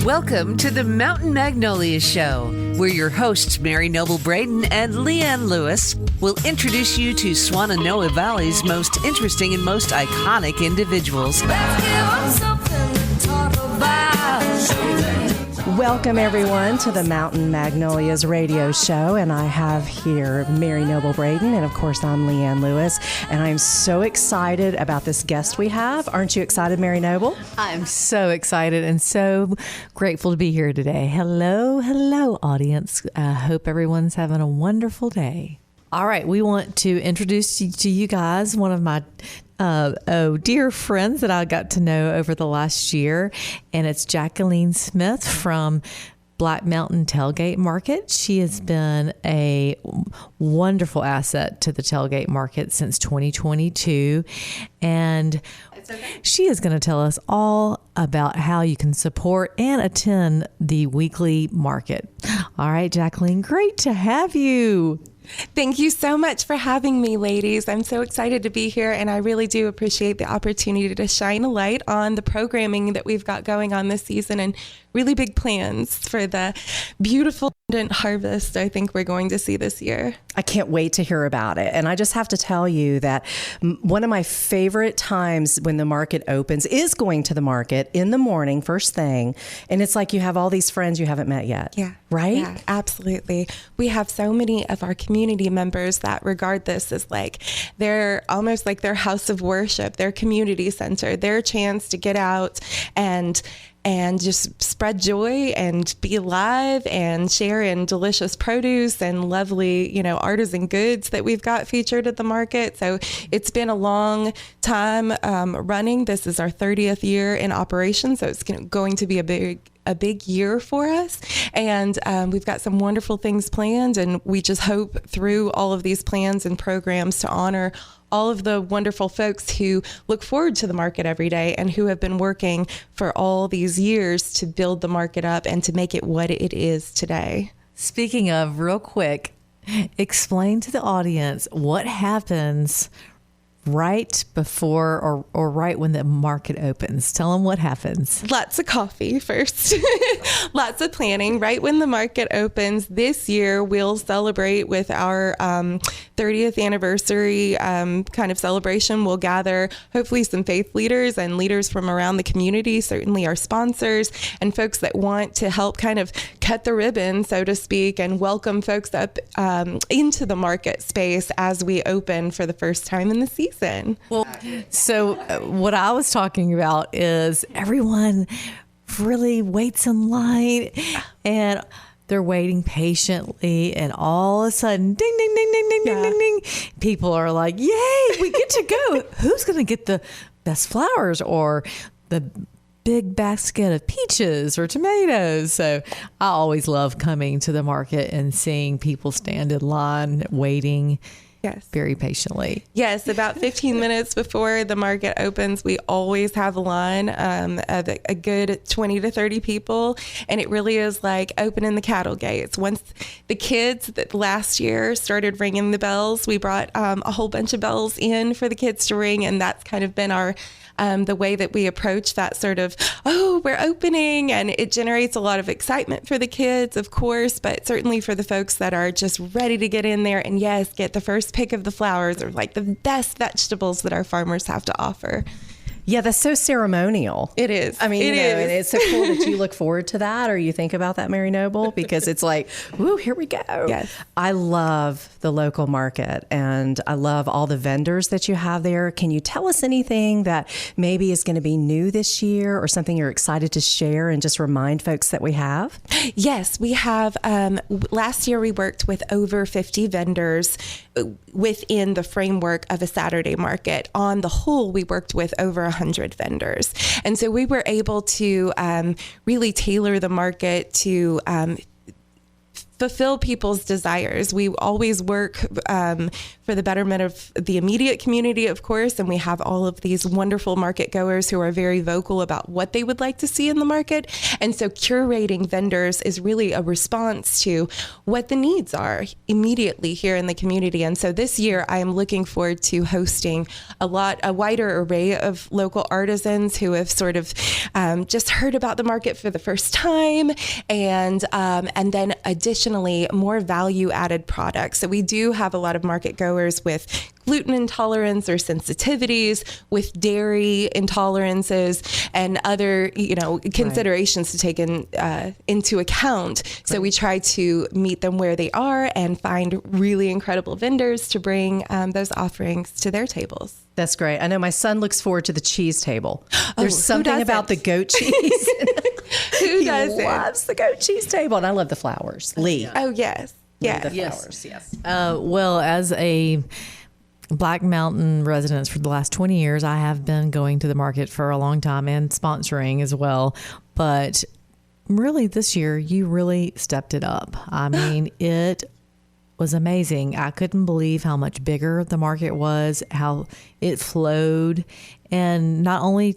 Welcome to the Mountain Magnolia Show, where your hosts Mary Noble Braden and Leanne Lewis will introduce you to Swannanoa Valley's most interesting and most iconic individuals. Welcome, everyone, to the Mountain Magnolias radio show, and I have here Mary Noble Braden, and of course, I'm Leanne Lewis, and I'm so excited about this guest we have. Aren't you excited, Mary Noble? I'm so excited and so grateful to be here today. Hello, audience. I hope everyone's having a wonderful day. All right, we want to introduce to you guys one of my dear friends that I got to know over the last year, and it's Jacqueline Smith from Black Mountain Tailgate Market. She has been a wonderful asset to the tailgate market since 2022, and she is going to tell us all about how you can support and attend the weekly market. All right, Jacqueline, great to have you. Thank you so much for having me, ladies. I'm so excited to be here, and I really do appreciate the opportunity to shine a light on the programming that we've got going on this season and really big plans for the beautiful harvest I think we're going to see this year. I can't wait to hear about it. And I just have to tell you that one of my favorite times when the market opens is going to the market in the morning, first thing. And it's like you have all these friends you haven't met yet. Yeah. Right? Yeah, absolutely. We have so many of our community members that regard this as like they're almost like their house of worship, their community center, their chance to get out and just spread joy and be alive and share in delicious produce and lovely, artisan goods that we've got featured at the market. So it's been a long time running. This is our 30th year in operation. So it's going to be a big year for us. And we've got some wonderful things planned. And we just hope through all of these plans and programs to honor all of the wonderful folks who look forward to the market every day and who have been working for all these years to build the market up and to make it what it is today. Speaking of, real quick, explain to the audience what happens right before or right when the market opens. Tell them what happens. Lots of coffee first. Lots of planning. Right when the market opens this year, we'll celebrate with our 30th anniversary kind of celebration. We'll gather hopefully some faith leaders and leaders from around the community, certainly our sponsors and folks that want to help kind of cut the ribbon, so to speak, and welcome folks up into the market space as we open for the first time in the season. Well, so what I was talking about is everyone really waits in line and they're waiting patiently, and all of a sudden, ding, ding, ding, ding, ding, ding, ding, ding. People are like, yay, we get to go. Who's going to get the best flowers or the big basket of peaches or tomatoes? So I always love coming to the market and seeing people stand in line waiting. Yes. Very patiently. Yes, about 15 minutes before the market opens, we always have a line of a good 20 to 30 people. And it really is like opening the cattle gates. Once the kids that last year started ringing the bells, we brought a whole bunch of bells in for the kids to ring. And that's kind of been our the way that we approach that sort of, oh, we're opening, and it generates a lot of excitement for the kids, of course, but certainly for the folks that are just ready to get in there and yes, get the first pick of the flowers or like the best vegetables that our farmers have to offer. Yeah, that's so ceremonial. It is. I mean, and it's so cool that you look forward to that or you think about that, Mary Noble, because it's like, woo, here we go. Yes. I love the local market and I love all the vendors that you have there. Can you tell us anything that maybe is going to be new this year or something you're excited to share and just remind folks that we have? Yes, we have. Last year, we worked with over 50 vendors within the framework of a Saturday market. On the whole, we worked with over 100 vendors. And so we were able to really tailor the market to fulfill people's desires. We always work for the betterment of the immediate community, of course, and we have all of these wonderful market goers who are very vocal about what they would like to see in the market. And so curating vendors is really a response to what the needs are immediately here in the community. And so this year I am looking forward to hosting a wider array of local artisans who have sort of just heard about the market for the first time, and then additionally more value added products. So we do have a lot of market goers with gluten intolerance or sensitivities, with dairy intolerances and other, considerations to take into account. So we try to meet them where they are and find really incredible vendors to bring those offerings to their tables. That's great. I know my son looks forward to the cheese table. There's something about the goat cheese. Who doesn't? He loves the goat cheese table, and I love the flowers. Lee. Oh, yes. Yes. The flowers, yes. Well, as a Black Mountain residents for the last 20 years, I have been going to the market for a long time and sponsoring as well. But really this year, you really stepped it up. I mean, it was amazing. I couldn't believe how much bigger the market was, how it flowed. And not only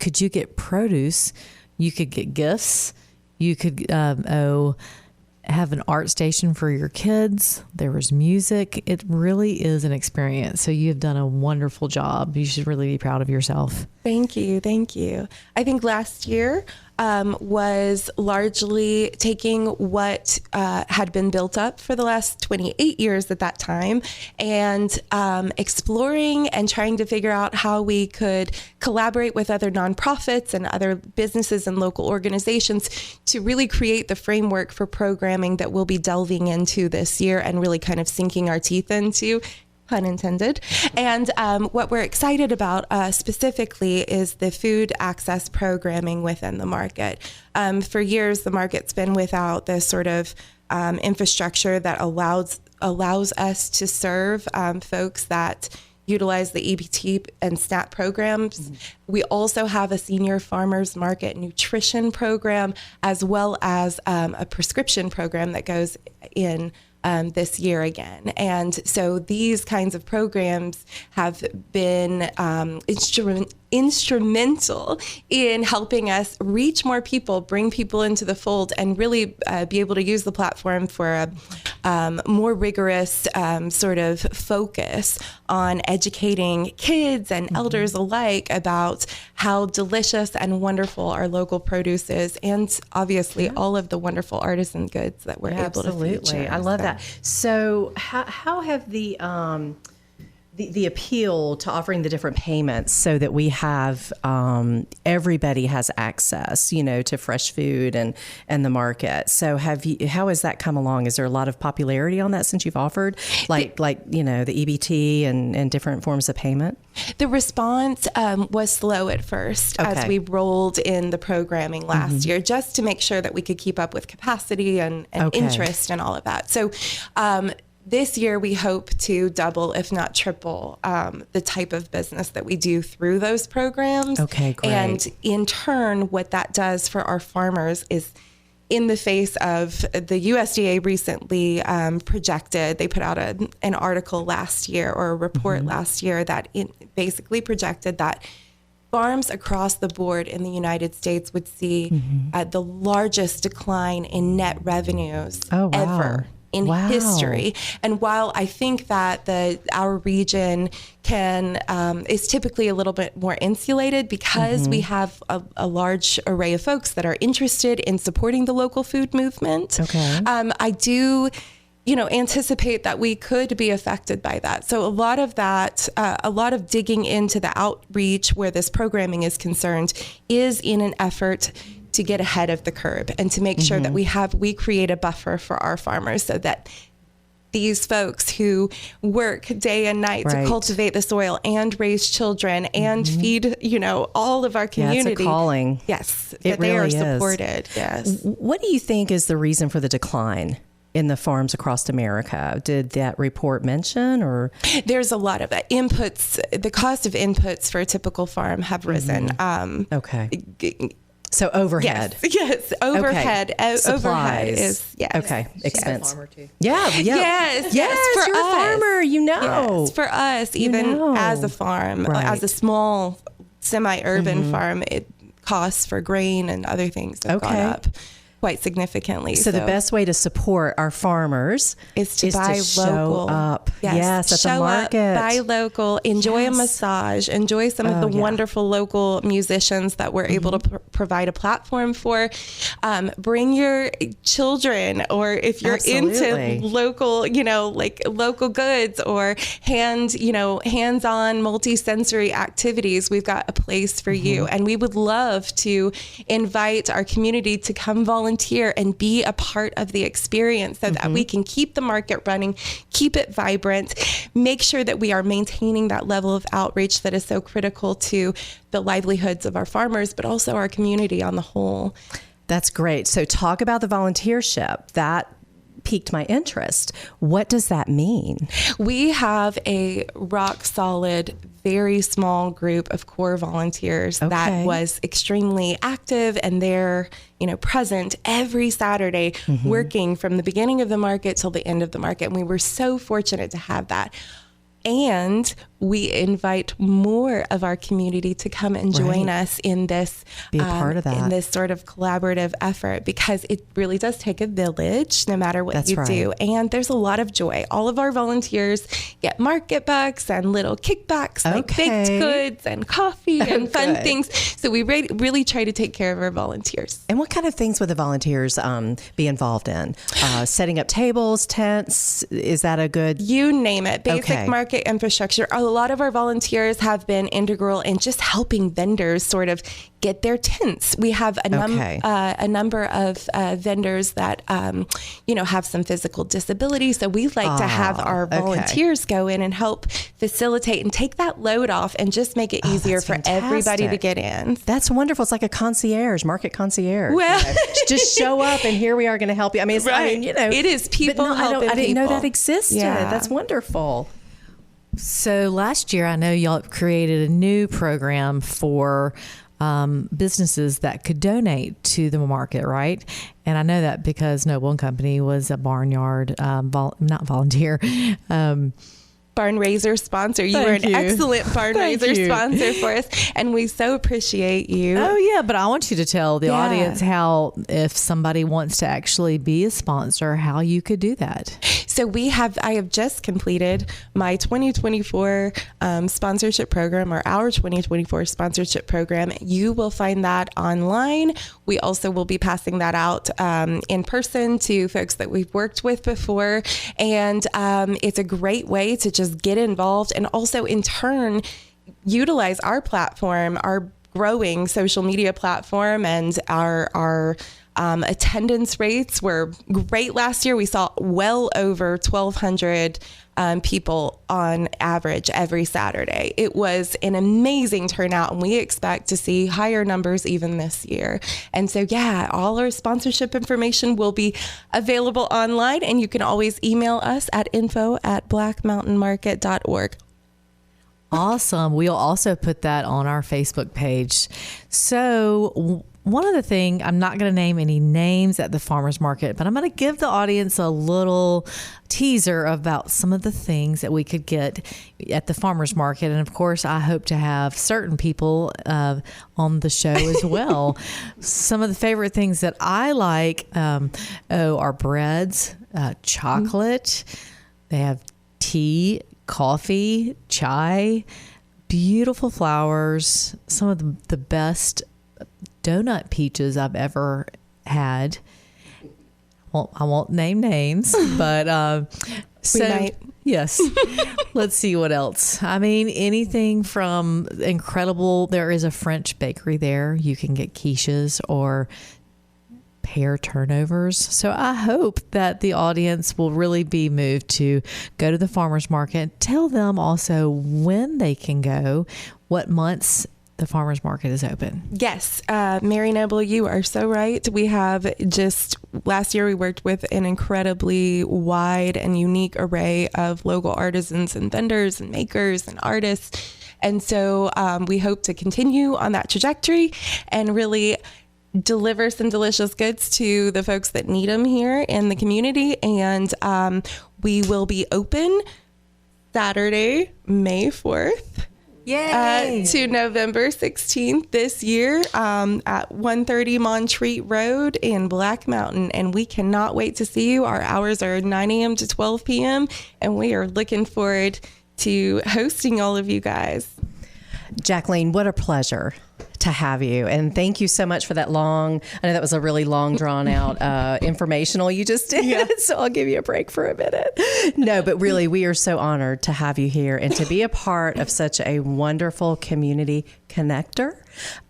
could you get produce, you could get gifts. You could have an art station for your kids. There was music. It really is an experience. So you have done a wonderful job. You should really be proud of yourself. Thank you. Thank you. I think last year was largely taking what had been built up for the last 28 years at that time and exploring and trying to figure out how we could collaborate with other nonprofits and other businesses and local organizations to really create the framework for programming that we'll be delving into this year and really kind of sinking our teeth into, pun intended. And what we're excited about specifically is the food access programming within the market. For years, the market's been without this sort of infrastructure that allows us to serve folks that utilize the EBT and SNAP programs. Mm-hmm. We also have a senior farmers market nutrition program, as well as a prescription program that goes in this year again. And so these kinds of programs have been instrumental in helping us reach more people, bring people into the fold, and really be able to use the platform for a more rigorous sort of focus on educating kids and elders alike about how delicious and wonderful our local produce is, and obviously all of the wonderful artisan goods that we're able to feature. I love that. So how have the appeal to offering the different payments so that we have everybody has access, to fresh food and the market. So how has that come along? Is there a lot of popularity on that since you've offered the EBT and different forms of payment? The response was slow at first as we rolled in the programming last year, just to make sure that we could keep up with capacity and interest and all of that. So this year, we hope to double, if not triple, the type of business that we do through those programs. Okay, great. And in turn, what that does for our farmers is, in the face of the USDA recently projected, they put out an article last year, or a report last year, that basically projected that farms across the board in the United States would see the largest decline in net revenues ever in history. And while I think that our region is typically a little bit more insulated because we have a large array of folks that are interested in supporting the local food movement, I do anticipate that we could be affected by that. So a lot of digging into the outreach where this programming is concerned is in an effort to get ahead of the curve and to make sure that we create a buffer for our farmers, so that these folks who work day and night to cultivate the soil and raise children and feed, all of our community. It's a calling. Yes, it that really they are is supported. Yes. What do you think is the reason for the decline in the farms across America? Did that report mention, or? There's a lot of inputs. The cost of inputs for a typical farm have risen. So overhead. Yes. Overhead. Okay. Overhead Supplies. is, yes. Okay. Expense. Farmer too. Yeah. Yes. Yes. For You're us. a farmer. You know. Yes, for us, even as a farm, Right. as a small semi-urban farm, it costs for grain and other things have gone up quite significantly. So the best way to support our farmers is to buy show local. up. Yes, at show the market. Up, buy local, enjoy a massage, enjoy some of the wonderful local musicians that we're able to provide a platform for. Bring your children, or if you're into local, like local goods or hands-on multi-sensory activities, we've got a place for you. And we would love to invite our community to come volunteer and be a part of the experience so that we can keep the market running, keep it vibrant, make sure that we are maintaining that level of outreach that is so critical to the livelihoods of our farmers, but also our community on the whole. That's great. So talk about the volunteership. That piqued my interest. What does that mean? We have a rock solid, very small group of core volunteers that was extremely active, and they're, present every Saturday, working from the beginning of the market till the end of the market. And we were so fortunate to have that. And we invite more of our community to come and join us in this, be a part of that, in this sort of collaborative effort, because it really does take a village, no matter what you do. And there's a lot of joy. All of our volunteers get market bucks and little kickbacks, like baked goods and coffee and fun things. So we really try to take care of our volunteers. And what kind of things would the volunteers be involved in? Setting up tables, tents? Is that a good? You name it. Basic market infrastructure. A lot of our volunteers have been integral in just helping vendors sort of get their tents. We have a number of vendors that, have some physical disability. So we like to have our volunteers go in and help facilitate and take that load off and just make it easier for everybody to get in. That's wonderful. It's like a concierge, market concierge. Well, just show up and here we are going to help you. I mean, it is people helping people. I didn't know that existed. Yeah. That's wonderful. So last year, I know y'all created a new program for businesses that could donate to the market, right? And I know that because Noble and Company was a barnyard, not volunteer, barn raiser sponsor. You were an excellent barn raiser sponsor for us, and we so appreciate you. Oh yeah, but I want you to tell the audience how, if somebody wants to actually be a sponsor, how you could do that. So I have just completed my 2024 sponsorship program, or our 2024 sponsorship program. You will find that online. We also will be passing that out in person to folks that we've worked with before. And it's a great way to just get involved, and also in turn utilize our platform, our growing social media platform, and our attendance rates were great last year. We saw well over 1,200 people on average every Saturday. It was an amazing turnout, and we expect to see higher numbers even this year. And so, all our sponsorship information will be available online, and you can always email us at info@blackmountainmarket.org. Awesome. We'll also put that on our Facebook page. So one of the things, I'm not going to name any names at the farmers market, but I'm going to give the audience a little teaser about some of the things that we could get at the farmers market. And of course, I hope to have certain people on the show as well. Some of the favorite things that I like are breads, chocolate. They have tea, coffee, chai, beautiful flowers, some of the best donut peaches I've ever had. Well, I won't name names, but we might. Yes. Let's see what else. I mean, anything from incredible. There is a French bakery there. You can get quiches or pear turnovers. So I hope that the audience will really be moved to go to the farmers market. Tell them also when they can go, what months the farmers market is open. Yes. Mary Noble, you are so right. We have last year we worked with an incredibly wide and unique array of local artisans and vendors and makers and artists. And so we hope to continue on that trajectory and really deliver some delicious goods to the folks that need them here in the community. And we will be open Saturday, May 4th. Yay! To November 16th this year at 130 Montreat Road in Black Mountain. And we cannot wait to see you. Our hours are 9 a.m. to 12 p.m. And we are looking forward to hosting all of you guys. Jacqueline, what a pleasure to have you. And thank you so much for that long, I know that was a really long drawn out informational you just did. Yeah. So I'll give you a break for a minute. No, but really, we are so honored to have you here and to be a part of such a wonderful community connector.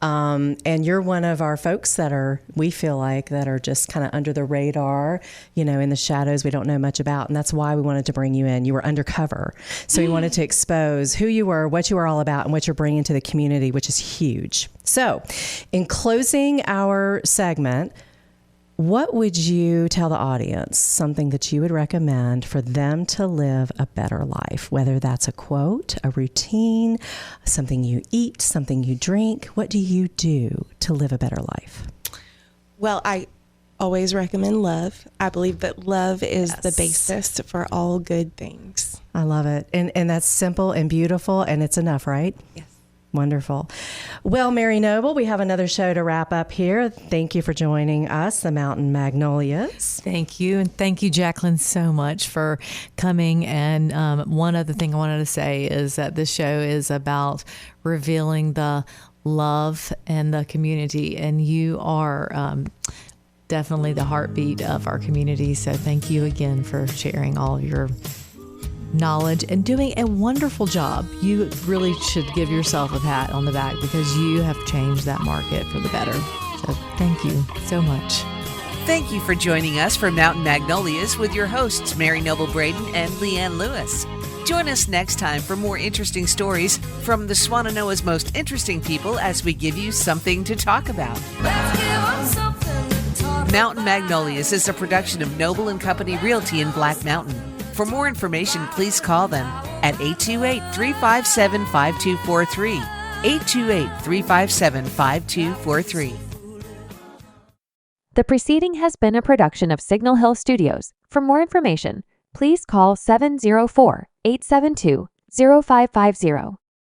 And you're one of our folks that are, we feel like, that are just kind of under the radar, you know, in the shadows we don't know much about. And that's why we wanted to bring you in. You were undercover. So we wanted to expose who you were, what you were all about, and what you're bringing to the community, which is huge. So in closing our segment, what would you tell the audience, something that you would recommend for them to live a better life? Whether that's a quote, a routine, something you eat, something you drink. What do you do to live a better life? Well, I always recommend love. I believe that love is the basis for all good things. I love it. And that's simple and beautiful, and it's enough, right? Yes. Wonderful. Well, Mary Noble, we have another show to wrap up here. Thank you for joining us, the Mountain Magnolias. Thank you. And thank you, Jacqueline, so much for coming. And one other thing I wanted to say is that this show is about revealing the love and the community. And you are definitely the heartbeat of our community. So thank you again for sharing all of your knowledge and doing a wonderful job. You really should give yourself a pat on the back because you have changed that market for the better. So thank you so much. Thank you for joining us for Mountain Magnolias with your hosts, Mary Noble Braden and Leanne Lewis. Join us next time for more interesting stories from the Swannanoa's most interesting people as we give you something to talk about. Mountain Magnolias is a production of Noble & Company Realty in Black Mountain. For more information, please call them at 828-357-5243. 828-357-5243. The preceding has been a production of Signal Hill Studios. For more information, please call 704-872-0550.